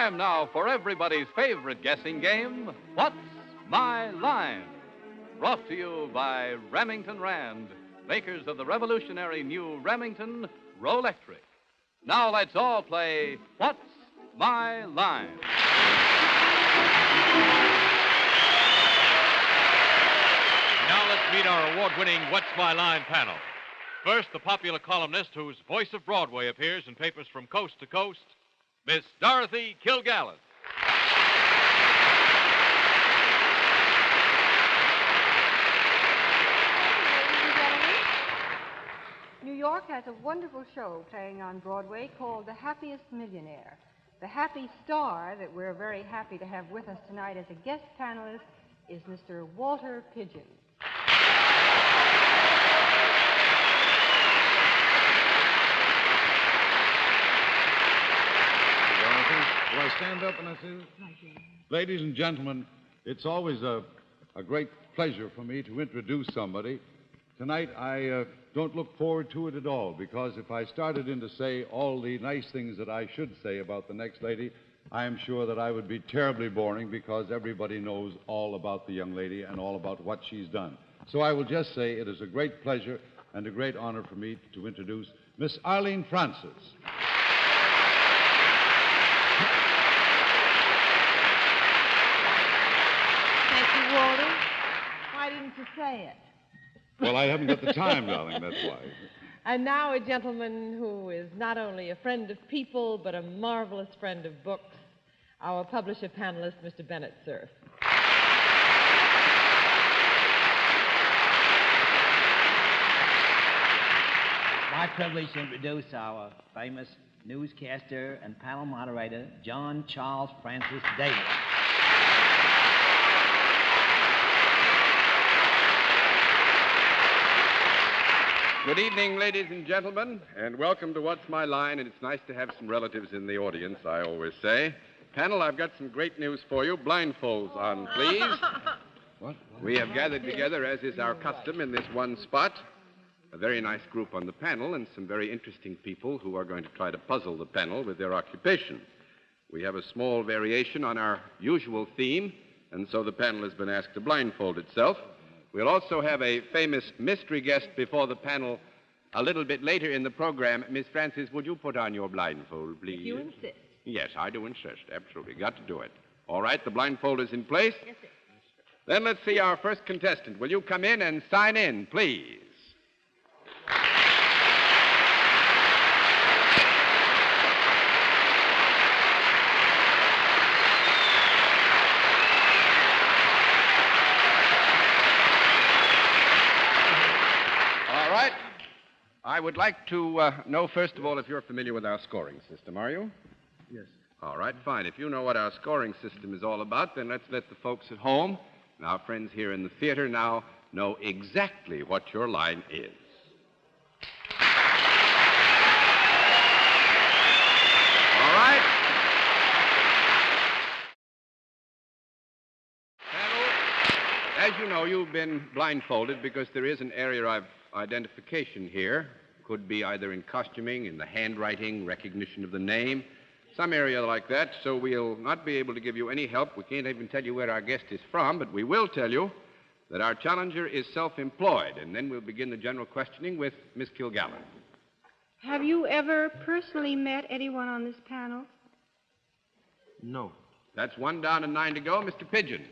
Time now for everybody's favorite guessing game, What's My Line? Brought to you by Remington Rand, makers of the revolutionary new Remington Rolectric. Now let's all play What's My Line? Now let's meet our award-winning What's My Line panel. First, the popular columnist whose voice of Broadway appears in papers from coast to coast, Miss Dorothy Kilgallen. New York has a wonderful show playing on Broadway called The Happiest Millionaire. The happy star that we're very happy to have with us tonight as a guest panelist is Mr. Walter Pidgeon. Do I stand up when I say this? Ladies and gentlemen, it's always a great pleasure for me to introduce somebody. Tonight, I don't look forward to it at all, because if I started in to say all the nice things that I should say about the next lady, I am sure that I would be terribly boring, because everybody knows all about the young lady and all about what she's done. So I will just say it is a great pleasure and a great honor for me to introduce Miss Arlene Francis. Walter, why didn't you say it? Well, I haven't got the time, darling, that's why. And now a gentleman who is not only a friend of people, but a marvelous friend of books, our publisher panelist, Mr. Bennett Cerf. It's my privilege to introduce our famous newscaster and panel moderator, John Charles Francis Davis. Good evening, ladies and gentlemen, and welcome to What's My Line, and it's nice to have some relatives in the audience, I always say. Panel, I've got some great news for you. Blindfolds on, please. What? We have gathered together, as is our custom, in this one spot, a very nice group on the panel and some very interesting people who are going to try to puzzle the panel with their occupation. We have a small variation on our usual theme, and so the panel has been asked to blindfold itself. We'll also have a famous mystery guest before the panel a little bit later in the program. Miss Francis, would you put on your blindfold, please? If you insist. Yes, I do insist. Absolutely. Got to do it. All right, the blindfold is in place? Yes, sir. Then let's see our first contestant. Will you come in and sign in, please? I would like to know, first of all, if you're familiar with our scoring system, are you? Yes. All right, fine. If you know what our scoring system is all about, then let's let the folks at home and our friends here in the theater now know exactly what your line is. All right. Panel, as you know, you've been blindfolded because there is an area of identification here. Could be either in costuming, in the handwriting, recognition of the name, some area like that. So we'll not be able to give you any help. We can't even tell you where our guest is from, but we will tell you that our challenger is self-employed, and then we'll begin the general questioning with Miss Kilgallen. Have you ever personally met anyone on this panel? No. That's 1 down and 9 to go. Mr. Pidgeon.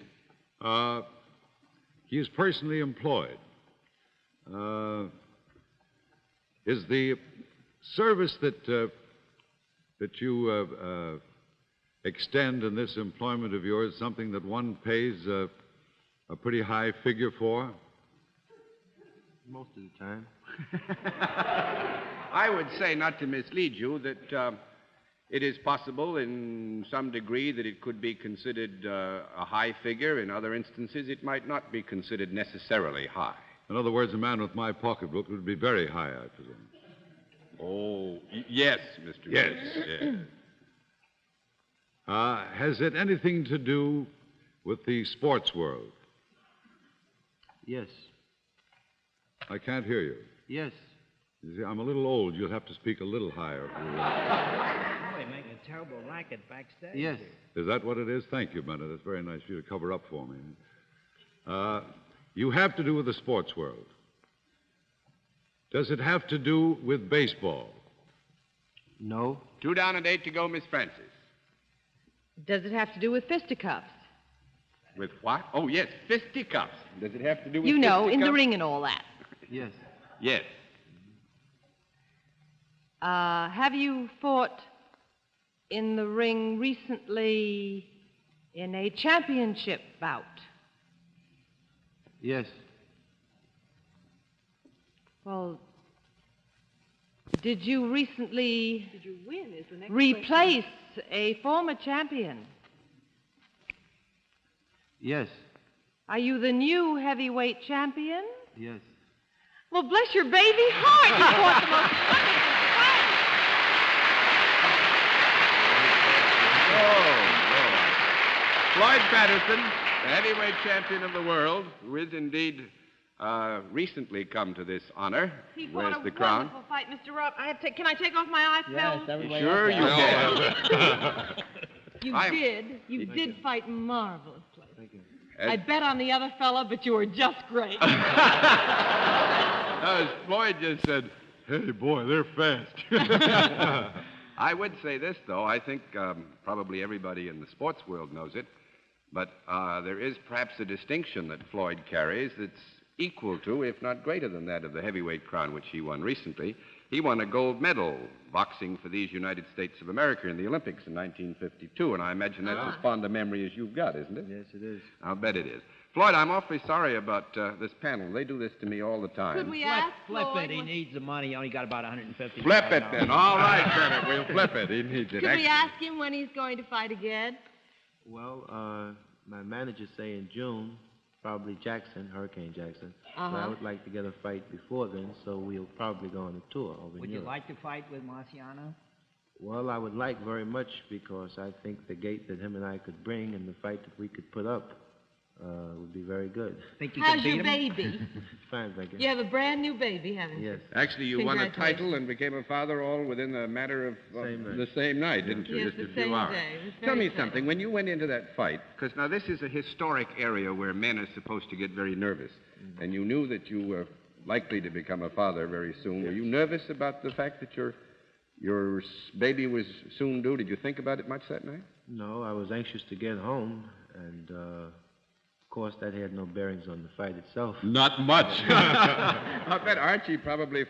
He is personally employed. Is the service that you extend in this employment of yours something that one pays a pretty high figure for? Most of the time. I would say, not to mislead you, that it is possible in some degree that it could be considered a high figure. In other instances, it might not be considered necessarily high. In other words, a man with my pocketbook would be very high, I presume. Oh, yes, Mr. Yes. Yes. Has it anything to do with the sports world? Yes. I can't hear you. Yes. You see, I'm a little old. You'll have to speak a little higher. Boy, making a terrible racket backstage. Yes. Is that what it is? Thank you, Bennett. That's very nice of you to cover up for me. You have to do with the sports world. Does it have to do with baseball? No. 2 down and 8 to go, Miss Francis. Does it have to do with fisticuffs? With what? Oh, yes, fisticuffs. Does it have to do with You know, in the fisticuffs? ring and all that. Yes. Yes. Have you fought in the ring recently in a championship bout? Yes. Well, did you recently Did you win is the next replace a former champion? Yes. Are you the new heavyweight champion? Yes. Well, bless your baby heart, you fought the most Floyd Patterson, the heavyweight champion of the world, who is indeed recently come to this honor, He wears fought a the crown. wonderful fight, Mr. Robb. Can I take off my eye Yes, film? everybody Sure else you does. can. You did fight marvelously. Thank you. I bet on the other fella, but you were just great. As Floyd just said, Hey, boy, they're fast. I would say this, though. I think probably everybody in the sports world knows it, but there is perhaps a distinction that Floyd carries that's equal to, if not greater than that of the heavyweight crown, which he won recently. He won a gold medal boxing for these United States of America in the Olympics in 1952, and I imagine that's as fond a memory as you've got, isn't it? Yes, it is. I'll bet it is. Floyd, I'm awfully sorry about this panel. They do this to me all the time. Could we ask Flip Floyd? it. He needs the money. He only got about 150. Flip it, then. All right, Bennett. We'll flip it. He needs it. Could we ask him when he's going to fight again? Well, my manager's saying June, probably Jackson, Hurricane Jackson. But I would like to get a fight before then, so we'll probably go on a tour over Would in you Europe. like to fight with Marciano? Well, I would like very much because I think the gait that him and I could bring and the fight that we could put up would be very good. Think you How's can beat your him? baby? Fine, thank you. You have a brand new baby, haven't you? Yes. Actually, you won a Congratulations. title and became a father all within a matter of Same night. the same night, didn't you? Yes, Just a the few same hours. day. It was Tell very me exciting. something. When you went into that fight, because now this is a historic area where men are supposed to get very nervous, and you knew that you were likely to become a father very soon. Were you nervous about the fact that your baby was soon due? Did you think about it much that night? No, I was anxious to get home, and of course that had no bearings on the fight itself. Not much. I bet Archie probably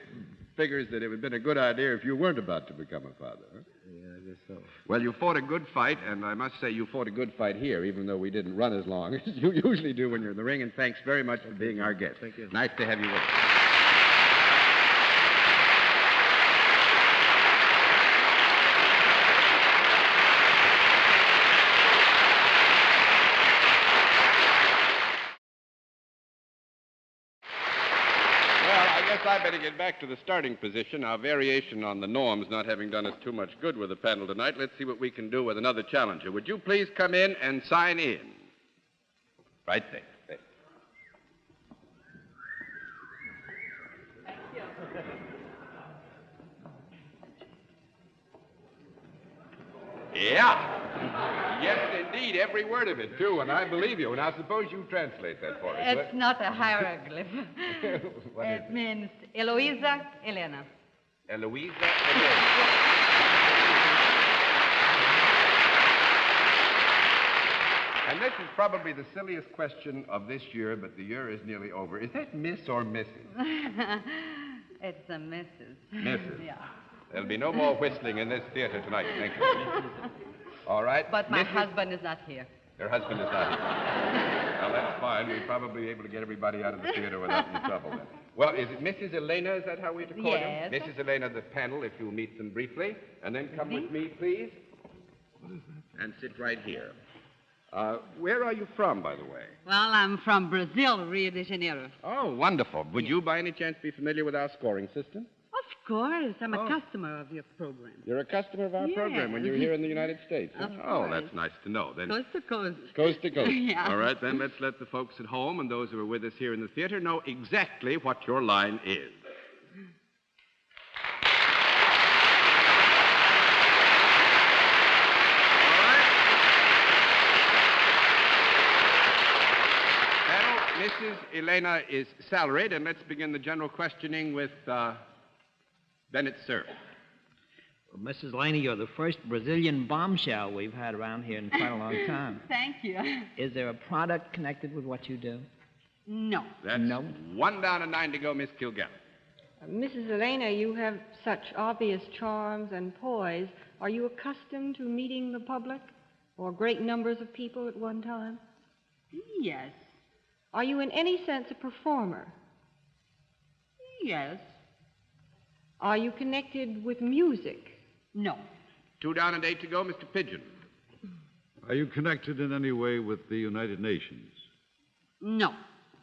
figures that it would have been a good idea if you weren't about to become a father. Huh? Yeah, I guess so. Well, you fought a good fight, and I must say you fought a good fight here, even though we didn't run as long as you usually do when you're in the ring, and thanks very much for being our guest. Thank you. Nice to have you with us. Well, I guess I better get back to the starting position. Our variation on the norms not having done us too much good with the panel tonight. Let's see what we can do with another challenger. Would you please come in and sign in? Right there. There. Yeah. Yes, indeed, every word of it, too, and I believe you. Now, suppose you translate that for us. It's not a hieroglyph. What is It means Eloisa Elena. Eloisa Elena. And this is probably the silliest question of this year, but the year is nearly over. Is that Miss or Mrs.? It's a Mrs. Mrs. Yeah. There'll be no more whistling in this theater tonight. Thank you. All right. But my Mrs. husband is not here. Your husband is not here. Well, that's fine. We're probably able to get everybody out of the theater without any trouble then. Well, is it Mrs. Elena? Is that how we're to call Yes. you? Mrs. Elena, the panel, if you'll meet them briefly. And then come with me, please. And sit right here. Where are you from, by the way? Well, I'm from Brazil, Rio de Janeiro. Oh, wonderful. Would you, by any chance, be familiar with our scoring system? Of course. I'm a customer of your program. You're a customer of our Yes. program when you're here in the United States. Of Oh, course. that's nice to know. Then Coast to coast. coast to coast. Yeah. All right, then let's let the folks at home and those who are with us here in the theater know exactly what your line is. Mrs. Elena is salaried, and let's begin the general questioning with Bennett Cerf. Well, Mrs. Laney, you're the first Brazilian bombshell we've had around here in quite a long time. Thank you. Is there a product connected with what you do? No. That's No. 1 down and 9 to go, Miss Kilgallen. Mrs. Elena, you have such obvious charms and poise. Are you accustomed to meeting the public or great numbers of people at one time? Yes. Are you in any sense a performer? Yes. Are you connected with music? No. 2 down and 8 to go, Mr. Pigeon. Are you connected in any way with the United Nations? No.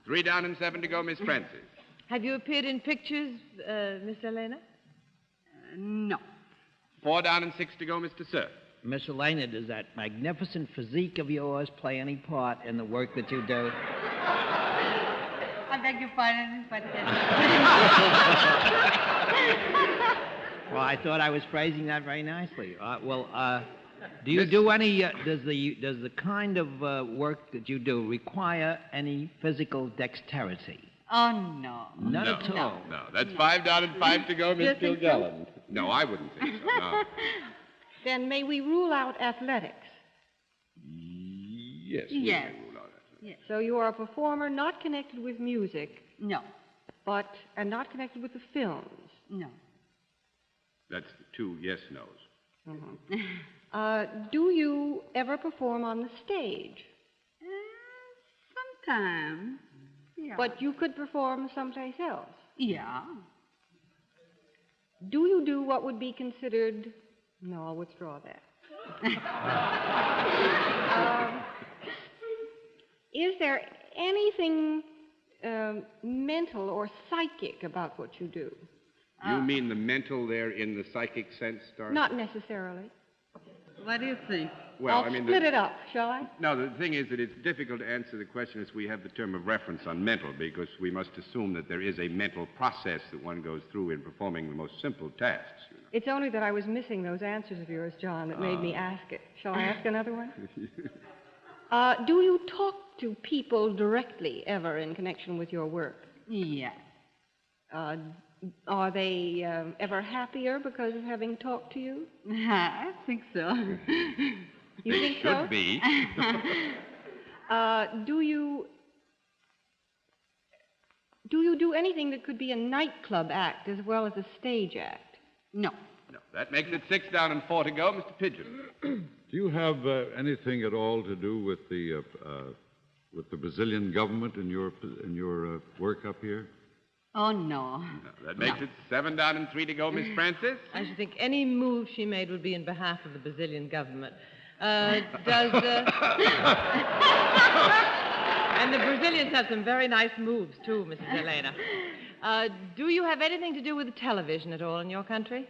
3 down and 7 to go, Miss Francis. Have you appeared in pictures, Miss Elena? No. 4 down and 6 to go, Mr. Cerf. Miss Elena, does that magnificent physique of yours play any part in the work that you do? I beg your pardon, but... Well, I thought I was phrasing that very nicely. Do you do any? Does the kind of work that you do require any physical dexterity? Oh, no. None No. at all. No, that's 5 down and 5 to go, Miss You think Kilgallen. No, I wouldn't think so, no. Then may we rule out athletics? Yes. we Yes. may rule out that. So you are a performer not connected with music, No. and not connected with the films. No. That's the 2 yes-nos. Do you ever perform on the stage? Sometimes. Yeah. But you could perform someplace else. Yeah. Do you do what would be considered... No, I'll withdraw that. Is there anything mental or psychic about what you do? You mean the mental there in the psychic sense, Dorothy? Not necessarily. What do you think? Well, I'll I mean... split it up, shall I? No, the thing is that it's difficult to answer the question as we have the term of reference on mental, because we must assume that there is a mental process that one goes through in performing the most simple tasks. You know. It's only that I was missing those answers of yours, John, that made me ask it. Shall I ask another one? Do you talk to people directly ever in connection with your work? Yeah. Are they ever happier because of having talked to you? I think so. You think Should so? be. Do you do anything that could be a nightclub act as well as a stage act? No. No, that makes it 6 down and 4 to go, Mr. Pigeon. Do you have anything at all to do with the Brazilian government in your work up here? Oh, no. No, that makes it 7 down and 3 to go, Miss Francis. I should think any move she made would be in behalf of the Brazilian government. And the Brazilians have some very nice moves, too, Mrs. Elena. Do you have anything to do with television at all in your country?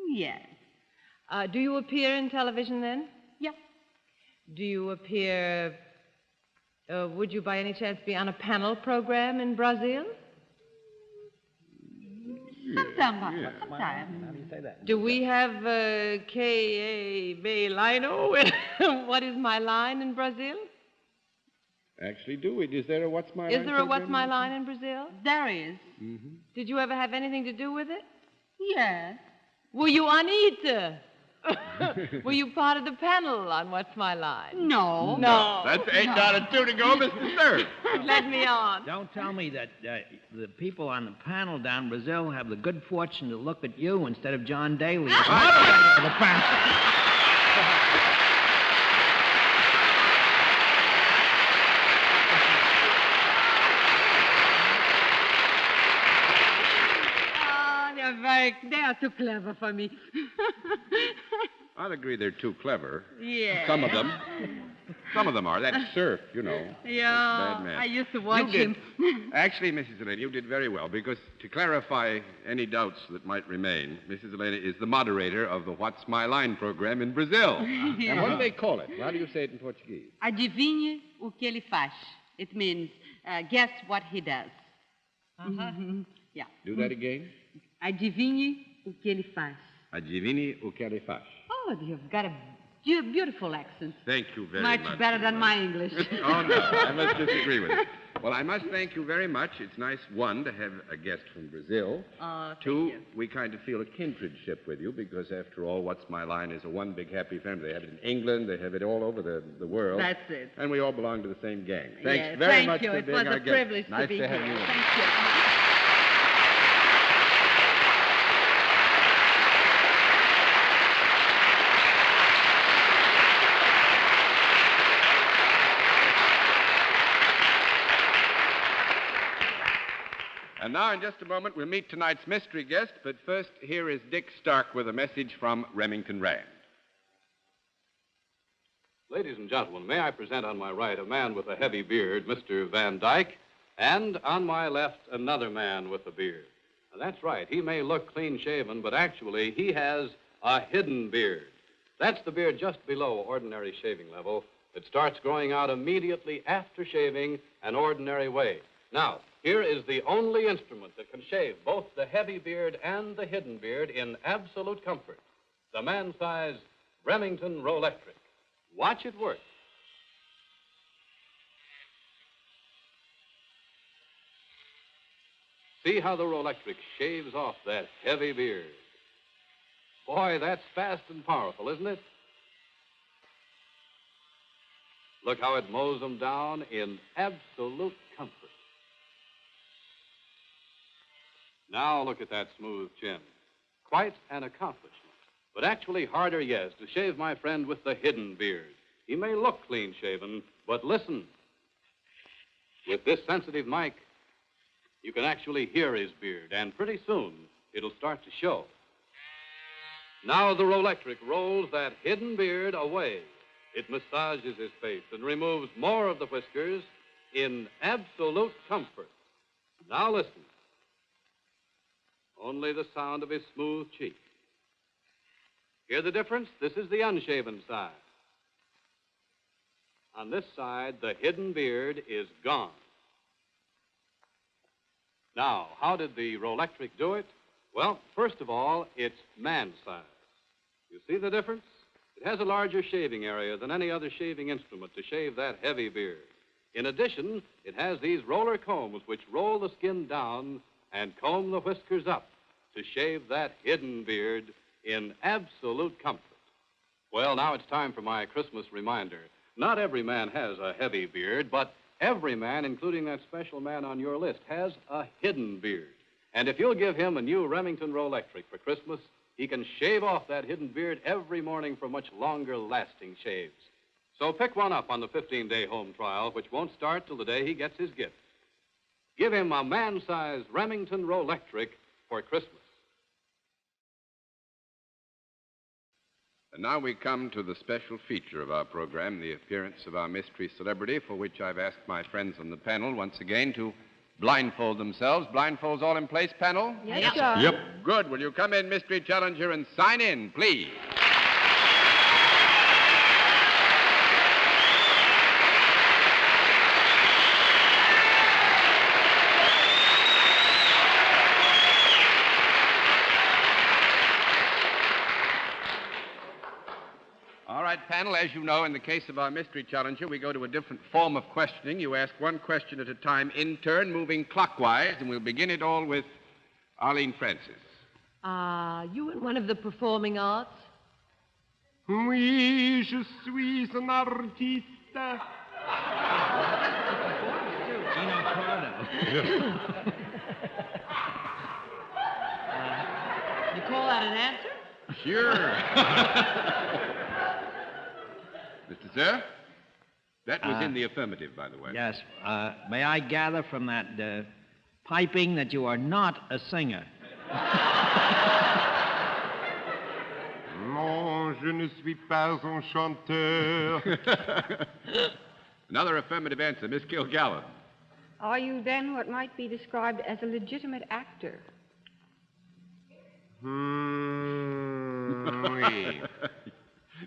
Yes. Do you appear in television then? Yeah. Do you appear... would you by any chance be on a panel program in Brazil? Sometimes. How do you say that? Do we have K.A. Lino? What is my line in Brazil? Actually, do it. Is there a What's My Line? Is there a What's My Line in Brazil? There is. Mm-hmm. Did you ever have anything to do with it? Yes. Were you on it? Were you part of the panel on What's My Line? No. No. That's 8 down and 2 to go, Mr. Cerf. Let me on. Don't tell me that the people on the panel down in Brazil have the good fortune to look at you instead of John Daly. The panel. They are too clever for me. I'll agree they're too clever. Yeah. Some of them. Some of them are. That's Cerf, you know. Yeah. Bad man. I used to watch You did. him. Actually, Mrs. Elena, you did very well, because to clarify any doubts that might remain, Mrs. Elena is the moderator of the What's My Line program in Brazil. And what do they call it? How do you say it in Portuguese? Adivinhe o que ele faz. It means guess what he does. Yeah. Do that again. Adivinhe o que ele faz. Adivinhe o que ele faz. Oh, you've got a beautiful accent. Thank you very Much much. better than my English. Oh, no. I must disagree with you. Well, I must thank you very much. It's nice, one, to have a guest from Brazil. Thank Two, you. we kind of feel a kindredship with you because, after all, What's My Line is a one big happy family. They have it in England. They have it all over the world. That's it. And we all belong to the same gang. Thanks Yes, very thank much you. for It being was our a guest. privilege Nice to be have here. you. Thank you. And now, in just a moment, we'll meet tonight's mystery guest. But first, here is Dick Stark with a message from Remington Rand. Ladies and gentlemen, may I present on my right a man with a heavy beard, Mr. Van Dyke, and on my left another man with a beard. Now, that's right. He may look clean-shaven, but actually he has a hidden beard. That's the beard just below ordinary shaving level. It starts growing out immediately after shaving an ordinary way. Now, here is the only instrument that can shave both the heavy beard and the hidden beard in absolute comfort. The man-size Remington Rolectric. Watch it work. See how the Rolectric shaves off that heavy beard. Boy, that's fast and powerful, isn't it? Look how it mows them down in absolute comfort. Now look at that smooth chin. Quite an accomplishment. But actually harder, yes, to shave my friend with the hidden beard. He may look clean-shaven, but listen. With this sensitive mic, you can actually hear his beard, and pretty soon it'll start to show. Now the Rolectric rolls that hidden beard away. It massages his face and removes more of the whiskers in absolute comfort. Now listen. Only the sound of his smooth cheek. Hear the difference? This is the unshaven side. On this side, the hidden beard is gone. Now, how did the Rolectric do it? Well, first of all, it's man-size. You see the difference? It has a larger shaving area than any other shaving instrument to shave that heavy beard. In addition, it has these roller combs which roll the skin down and comb the whiskers up to shave that hidden beard in absolute comfort. Well, now it's time for my Christmas reminder. Not every man has a heavy beard, but every man, including that special man on your list, has a hidden beard. And if you'll give him a new Remington Rolectric for Christmas, he can shave off that hidden beard every morning for much longer-lasting shaves. So pick one up on the 15-day home trial, which won't start till the day he gets his gift. Give him a man-sized Remington Rolectric for Christmas. And now we come to the special feature of our program, the appearance of our mystery celebrity, for which I've asked my friends on the panel once again to blindfold themselves. Blindfolds all in place, panel? Yes, sir. Yep. Good. Will you come in, mystery challenger, and sign in, please? All right, panel, as you know, in the case of our mystery challenger, we go to a different form of questioning. You ask one question at a time in turn, moving clockwise, and we'll begin it all with Arlene Francis. You in one of the performing arts? Oui, je suis un artiste. Gino Cordo. You call that an answer? Sure. Mr. Sir? That was in the affirmative, by the way. Yes. May I gather from that piping that you are not a singer? Non, je ne suis pas un chanteur. Another affirmative answer, Miss Kilgallen. Are you then what might be described as a legitimate actor? Oui.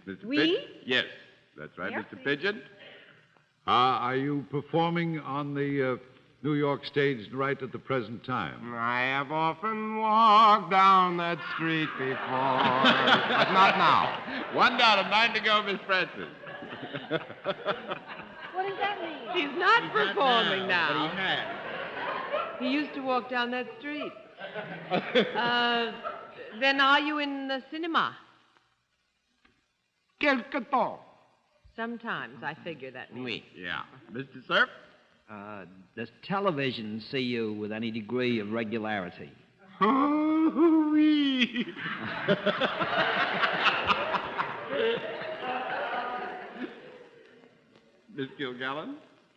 Mr. Oui? Pigeon? Yes, that's right, Yeah, Mr. please. Pigeon. Are you performing on the New York stage right at the present time? I have often walked down that street before, but not now. $1, 9 to go, Miss Francis. Well, does that mean? He's not performing now. But he has. He used to walk down that street. Then are you in the cinema? Quelque temps. Sometimes, I figure that means. Oui. Yeah. Mr. Cerf? Does television see you with any degree of regularity? Oh, oui. Miss Kilgallen?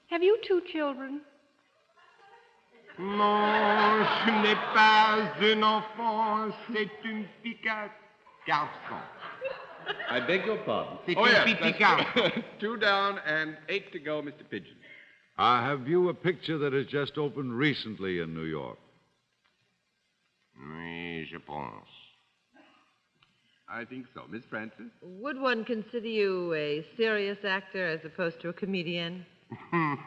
Have you 2 children? Non, je n'ai pas un enfant, c'est un petit garçon. I beg your pardon. C'est Oh, un yes, petit that's garçon. 2 down and 8 to go, Mr. Pigeon. Have you a picture that has just opened recently in New York? Oui, je pense. I think so. Miss Francis? Would one consider you a serious actor as opposed to a comedian? I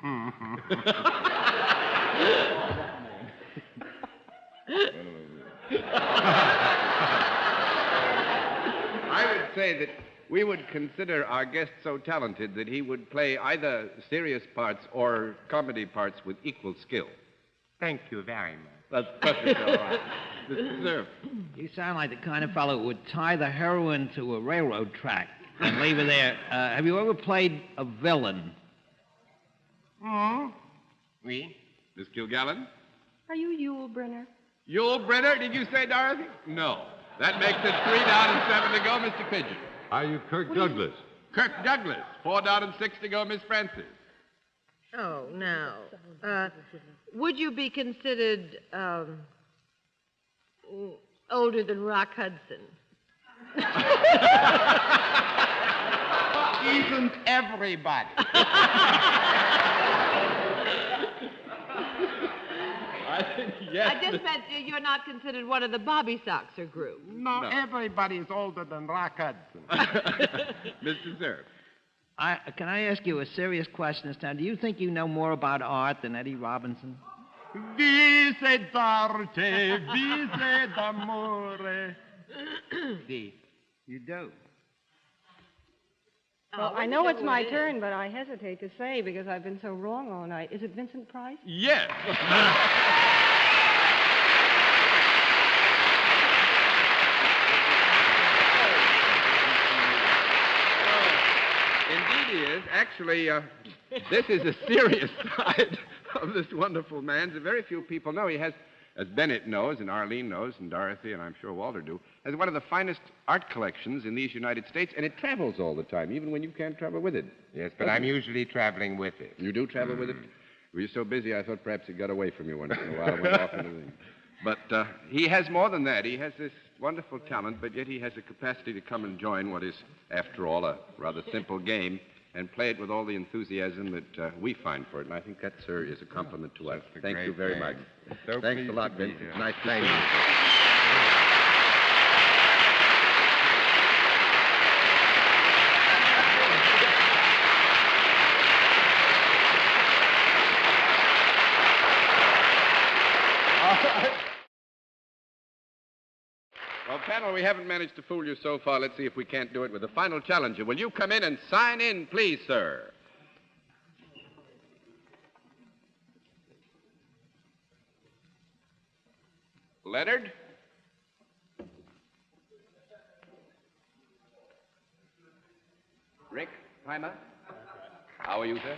would say that we would consider our guest so talented that he would play either serious parts or comedy parts with equal skill. Thank you very much. That's perfectly all right. Mr. Cerf. You sound like the kind of fellow who would tie the heroin to a railroad track and leave her there. Have you ever played a villain? Hmm? Oui. Miss Kilgallen? Are you Yul Brynner? Yul Brynner, did you say, Dorothy? No. That makes it 3 down and 7 to go, Mr. Pigeon. Are you Kirk Douglas? Kirk Douglas, 4 down and 6 to go, Miss Francis. Oh, no. Would you be considered older than Rock Hudson? Isn't everybody? I think yes. I just meant you're not considered one of the Bobby Soxer group. No, everybody is older than Rock Hudson. Mr. Cerf. Can I ask you a serious question this time? Do you think you know more about art than Eddie Robinson? Vise d'arte, vise d'amore. Si. You do. Well, I know it's my turn, but I hesitate to say because I've been so wrong all night. Is it Vincent Price? Yes. Indeed he is. Actually, this is a serious side of this wonderful man that very few people know. He has, as Bennett knows, and Arlene knows, and Dorothy, and I'm sure Walter do, has one of the finest art collections in these United States, and it travels all the time, even when you can't travel with it. Yes, but I'm usually traveling with it. You do travel with it? Were you so busy I thought perhaps it got away from you once in a while and went off into the... But he has more than that. He has this wonderful talent, but yet he has the capacity to come and join what is, after all, a rather simple game and play it with all the enthusiasm that we find for it. And I think that, sir, is a compliment to us. Thank you very much. So Thanks a pleased lot, to be Vincent. here. Nice to Thank see you. you. Well, panel, we haven't managed to fool you so far. Let's see if we can't do it with the final challenger. Will you come in and sign in, please, sir? Leonard? Rick Heimer? How are you, sir?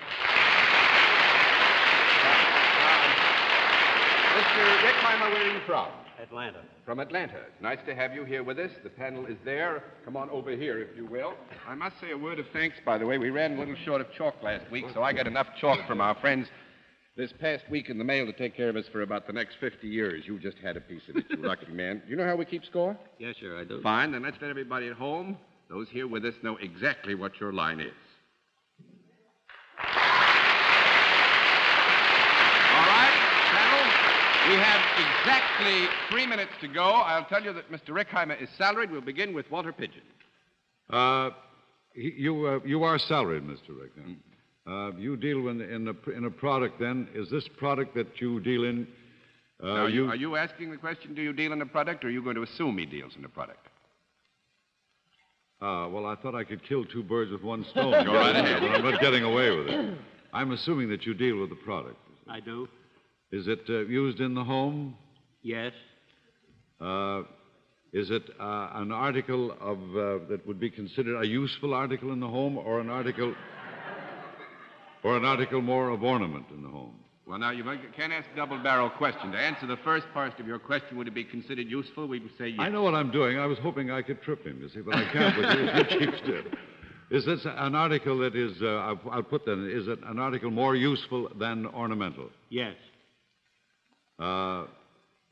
Mr. Rick Heimer, where are you from? Atlanta. From Atlanta. Nice to have you here with us. The panel is there. Come on over here, if you will. I must say a word of thanks, by the way. We ran a little short of chalk last week, so I got enough chalk from our friends this past week in the mail to take care of us for about the next 50 years. You just had a piece of it, you lucky man. You know how we keep score? Yes, sir, I do. Fine, then let's let everybody at home, those here with us, know exactly what your line is. All right, panel. We have exactly 3 minutes to go. I'll tell you that Mr. Rickheimer is salaried. We'll begin with Walter Pigeon. You are salaried, Mr. Rick. You deal in a product, then. Is this product that you deal in? Now, are you asking the question, do you deal in a product, or are you going to assume he deals in a product? Well, I thought I could kill 2 birds with 1 stone. Go right ahead. But I'm not getting away with it. I'm assuming that you deal with the product. I do. Is it used in the home? Yes. Is it an article that would be considered a useful article in the home, or an article more of ornament in the home? Well, now, you can't ask a double-barrel question. To answer the first part of your question, would it be considered useful? We would say yes. I know what I'm doing. I was hoping I could trip him, you see, but I can't with you, as you keep still. Is this an article that is, I'll put that, is it an article more useful than ornamental? Yes.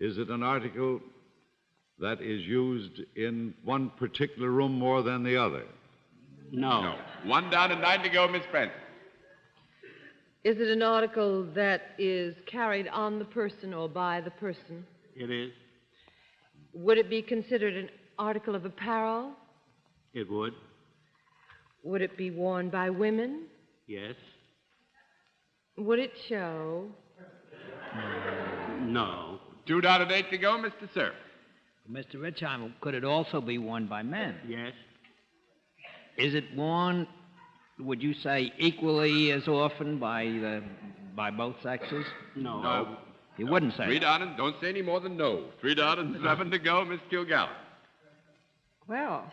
Is it an article that is used in one particular room more than the other? No. One down and 9 to go, Miss Francis. Is it an article that is carried on the person or by the person? It is. Would it be considered an article of apparel? It would. Would it be worn by women? Yes. Would it show? No. 2 down and 8 to go, Mr. Cerf. Mr. Richheimer, could it also be worn by men? Yes. Is it worn, would you say, equally as often by both sexes? No. No. You wouldn't say 3 that. down and don't say any more than no. 3 down and 7 to go, Miss Kilgallen. Well,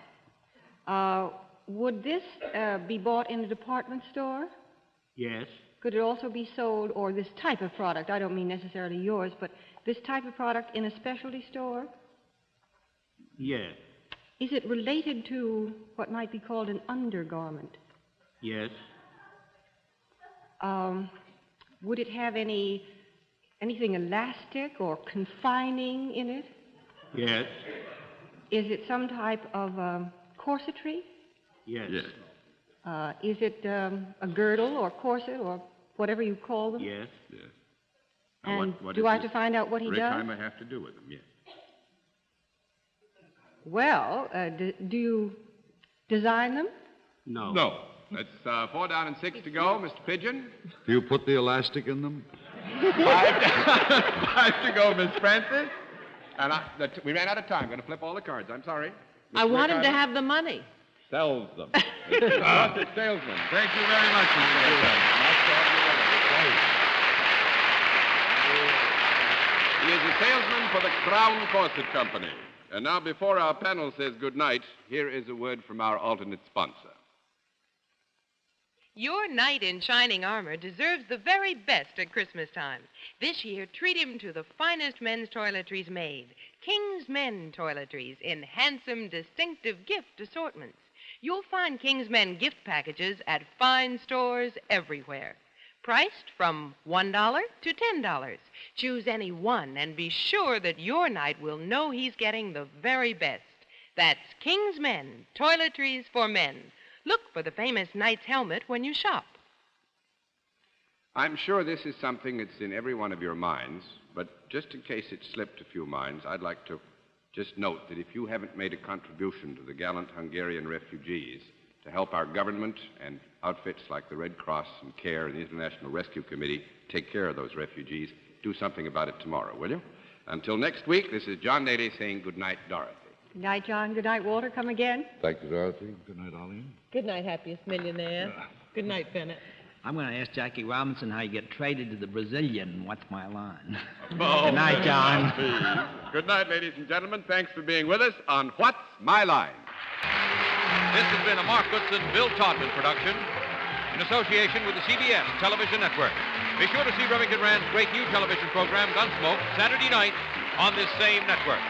would this be bought in a department store? Yes. Could it also be sold, or this type of product, I don't mean necessarily yours, but this type of product in a specialty store? Yes. Is it related to what might be called an undergarment? Yes. Would it have anything elastic or confining in it? Yes. Yes. Is it some type of corsetry? Yes. Yes. Is it a girdle or corset or whatever you call them? Yes. Yes. Now, And what do does I have to Miss find out what he does? Rickheimer have to do with them? Yes. Well, do you design them? No. No. That's 4 down and 6 to go, Mr. Pigeon. Do you put the elastic in them? 5 to go, Miss Francis. And we ran out of time. I'm going to flip all the cards. I'm sorry. I Mr. want him to Rickheimer have the money. sells them. Mr. Salesman. Thank you very much, Mr. Salesman. Nice to have you with us. He is a salesman for the Crown Corset Company. And now, before our panel says good night, here is a word from our alternate sponsor. Your knight in shining armor deserves the very best at Christmas time. This year, treat him to the finest men's toiletries made. King's Men toiletries in handsome, distinctive gift assortments. You'll find King's Men gift packages at fine stores everywhere. Priced from $1 to $10. Choose any one and be sure that your knight will know he's getting the very best. That's King's Men toiletries for men. Look for the famous knight's helmet when you shop. I'm sure this is something that's in every one of your minds, but just in case it slipped a few minds, I'd like to just note that if you haven't made a contribution to the gallant Hungarian refugees to help our government and outfits like the Red Cross and CARE and the International Rescue Committee take care of those refugees, do something about it tomorrow, will you? Until next week, this is John Daly saying good night, Dorothy. Good night, John. Good night, Walter. Come again. Thank you, Dorothy. Good night, Arlene. Good night, happiest millionaire. Good night, Bennett. I'm going to ask Jackie Robinson how you get traded to the Brazilian. What's my line? Oh, Good night, John. Good night, ladies and gentlemen. Thanks for being with us on What's My Line? This has been a Mark Goodson, Bill Todman production in association with the CBS Television Network. Be sure to see Remington Rand's great new television program, Gunsmoke, Saturday night on this same network.